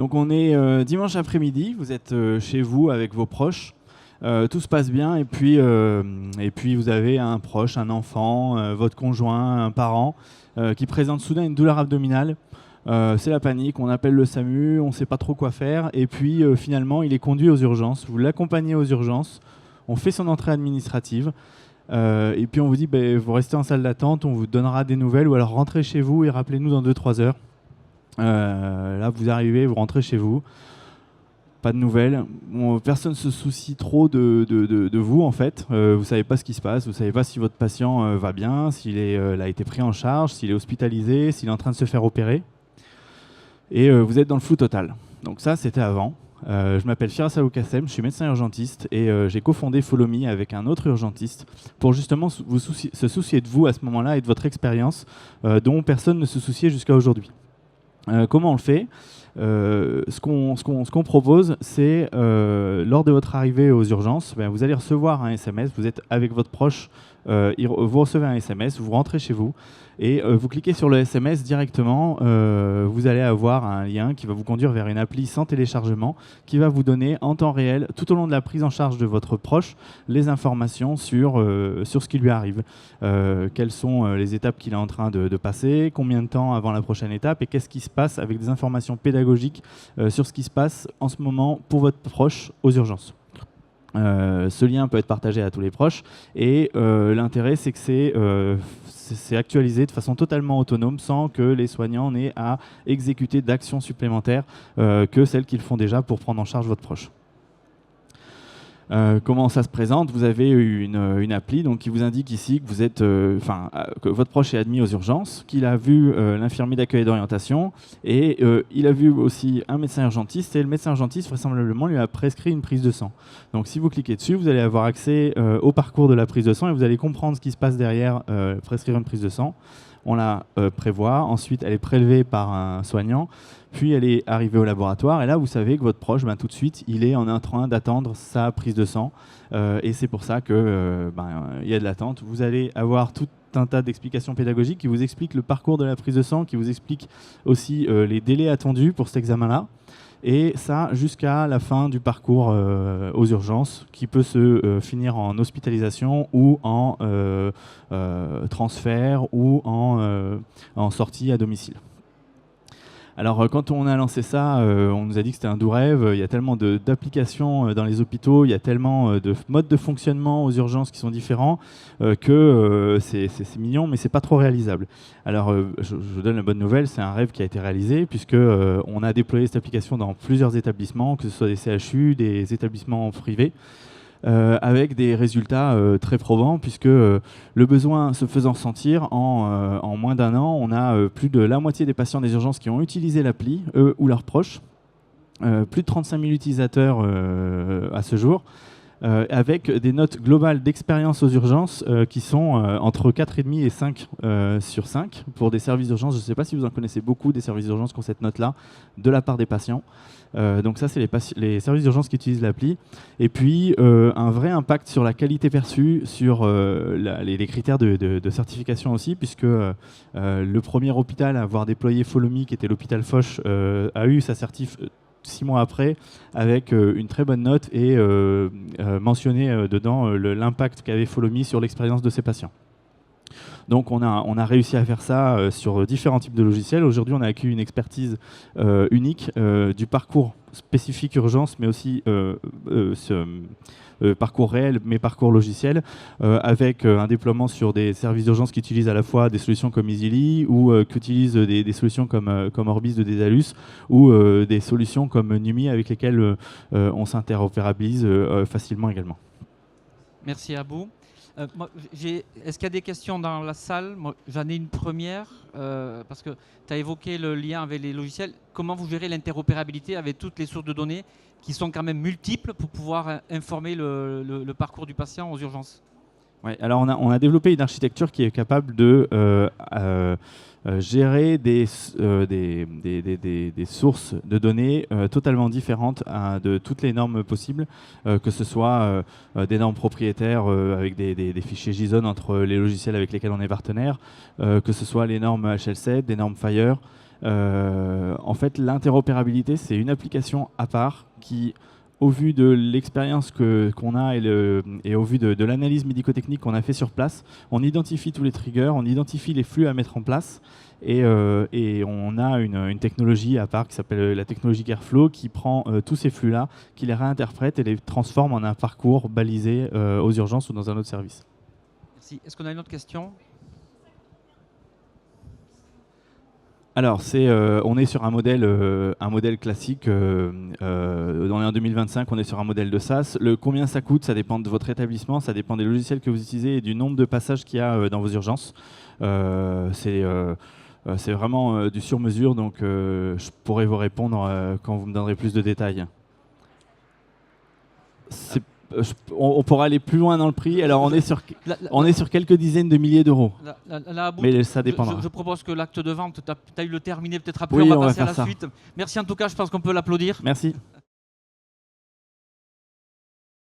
Donc on est dimanche après-midi, vous êtes chez vous avec vos proches, tout se passe bien et puis vous avez un proche, un enfant, votre conjoint, un parent qui présente soudain une douleur abdominale. C'est la panique, on appelle le SAMU, on ne sait pas trop quoi faire et puis finalement il est conduit aux urgences, vous l'accompagnez aux urgences, on fait son entrée administrative et puis on vous dit vous restez en salle d'attente, on vous donnera des nouvelles ou alors rentrez chez vous et rappelez-nous dans 2-3 heures. Là vous arrivez, vous rentrez chez vous, pas de nouvelles, personne ne se soucie trop de vous en fait, vous ne savez pas ce qui se passe, vous ne savez pas si votre patient va bien, s'il a été pris en charge, s'il est hospitalisé, s'il est en train de se faire opérer, et vous êtes dans le flou total. Donc ça c'était avant. Je m'appelle Firas Aoukassem, je suis médecin urgentiste et j'ai cofondé Follow Me avec un autre urgentiste pour justement se soucier de vous à ce moment-là et de votre expérience dont personne ne se souciait jusqu'à aujourd'hui. Comment on le fait ? Ce qu'on propose, c'est lors de votre arrivée aux urgences, vous allez recevoir un SMS, vous êtes avec votre proche, vous recevez un SMS, vous rentrez chez vous et vous cliquez sur le SMS directement, vous allez avoir un lien qui va vous conduire vers une appli sans téléchargement qui va vous donner en temps réel, tout au long de la prise en charge de votre proche, les informations sur ce qui lui arrive. Quelles sont les étapes qu'il est en train de passer, combien de temps avant la prochaine étape et qu'est-ce qui se passe avec des informations pédagogiques sur ce qui se passe en ce moment pour votre proche aux urgences. Ce lien peut être partagé à tous les proches et l'intérêt c'est que c'est actualisé de façon totalement autonome sans que les soignants n'aient à exécuter d'actions supplémentaires que celles qu'ils font déjà pour prendre en charge votre proche. Comment ça se présente ? Vous avez une appli donc, qui vous indique ici que, vous êtes, que votre proche est admis aux urgences, qu'il a vu l'infirmier d'accueil et d'orientation et il a vu aussi un médecin urgentiste et le médecin urgentiste vraisemblablement lui a prescrit une prise de sang. Donc si vous cliquez dessus, vous allez avoir accès au parcours de la prise de sang et vous allez comprendre ce qui se passe derrière prescrire une prise de sang. On la prévoit, ensuite elle est prélevée par un soignant, puis elle est arrivée au laboratoire et là vous savez que votre proche, tout de suite, il est en train d'attendre sa prise de sang et c'est pour ça qu'il y a de l'attente. Vous allez avoir tout un tas d'explications pédagogiques qui vous expliquent le parcours de la prise de sang, qui vous expliquent aussi les délais attendus pour cet examen-là. Et ça jusqu'à la fin du parcours aux urgences qui peut se finir en hospitalisation ou en transfert ou en sortie à domicile. Alors quand on a lancé ça, on nous a dit que c'était un doux rêve, il y a tellement d'applications dans les hôpitaux, il y a tellement de modes de fonctionnement aux urgences qui sont différents que c'est mignon mais c'est pas trop réalisable. Alors je vous donne la bonne nouvelle, c'est un rêve qui a été réalisé puisque on a déployé cette application dans plusieurs établissements, que ce soit des CHU, des établissements privés. Avec des résultats très probants puisque le besoin se faisant sentir en moins d'un an, on a plus de la moitié des patients des urgences qui ont utilisé l'appli, eux ou leurs proches, plus de 35 000 utilisateurs à ce jour, avec des notes globales d'expérience aux urgences qui sont entre 4,5 et 5 sur 5 pour des services d'urgence. Je ne sais pas si vous en connaissez beaucoup des services d'urgence qui ont cette note-là de la part des patients. Donc ça, c'est les services d'urgence qui utilisent l'appli. Et puis, un vrai impact sur la qualité perçue, sur les critères de certification aussi, puisque le premier hôpital à avoir déployé Follow Me, qui était l'hôpital Foch, a eu sa certif 6 mois après, avec une très bonne note et mentionné dedans l'impact qu'avait Follow Me sur l'expérience de ses patients. Donc on a réussi à faire ça sur différents types de logiciels. Aujourd'hui, on a acquis une expertise unique du parcours spécifique urgence, mais aussi parcours réel, mais parcours logiciel, avec un déploiement sur des services d'urgence qui utilisent à la fois des solutions comme Easily ou qui utilisent des solutions comme Orbis de Dédalus ou des solutions comme Numi avec lesquelles on s'interopérabilise facilement également. Merci Abou. Est-ce qu'il y a des questions dans la salle ? Moi, j'en ai une première, parce que tu as évoqué le lien avec les logiciels. Comment vous gérez l'interopérabilité avec toutes les sources de données qui sont quand même multiples pour pouvoir informer le parcours du patient aux urgences ? Ouais, alors on a développé une architecture qui est capable de gérer des sources de données totalement différentes de toutes les normes possibles, que ce soit des normes propriétaires avec des fichiers JSON entre les logiciels avec lesquels on est partenaire, que ce soit les normes HL7, des normes FHIR, En fait, l'interopérabilité, c'est une application à part qui, au vu de l'expérience qu'on a et au vu de l'analyse médico-technique qu'on a fait sur place, on identifie tous les triggers, on identifie les flux à mettre en place et on a une technologie à part qui s'appelle la technologie Airflow qui prend tous ces flux-là, qui les réinterprète et les transforme en un parcours balisé aux urgences ou dans un autre service. Merci. Est-ce qu'on a une autre question ? Alors, on est sur un modèle classique. On est en 2025, on est sur un modèle de SaaS. Combien ça coûte, ça dépend de votre établissement, ça dépend des logiciels que vous utilisez et du nombre de passages qu'il y a dans vos urgences. C'est vraiment du sur-mesure, donc je pourrais vous répondre quand vous me donnerez plus de détails. On pourra aller plus loin dans le prix. Alors, on est sur quelques dizaines de milliers d'euros. Mais ça dépendra. Je propose que l'acte de vente, tu as eu le terminé peut-être après, Oui, on va passer à faire la ça. suite. Merci en tout cas, je pense qu'on peut l'applaudir. Merci.